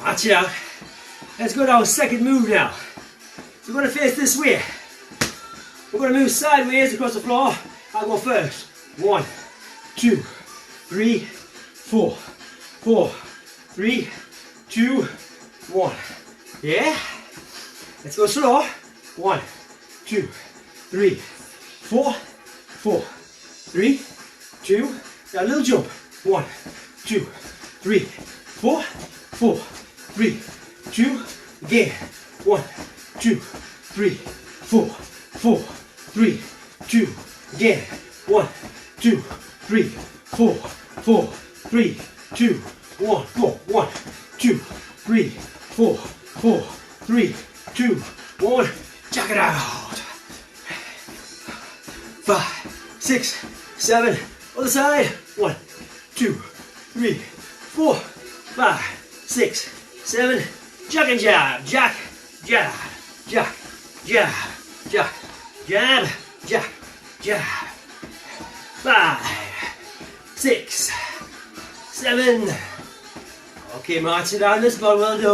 Watch it out. Let's go to our second move now. So we're going to face this way. We're going to move sideways across the floor. I'll go first. 1, 2, 3, 4, 4, 3, 2, 1. Yeah? Let's go slow. 1, 2, 3, 4, 4, 3, 2. Now a little jump. 1, 2, 3, 4, 4, 3, 2. Again. 1, 2, 3, 4, 4, 3, 2. Again. 1, 2, 3, 4, 4, 3, 2, 1. Go. 1, 2, 3, 4, 4, 3, 2, 1. Check it out. 5, 6, 7. Other side. 1, 2, 3, 4, 5, 6, 7. Jack and jab. Jack, jab, jack, jab, jack, jab, jack, jab. 5, 6, 7. Okay, march it down this, but we'll do.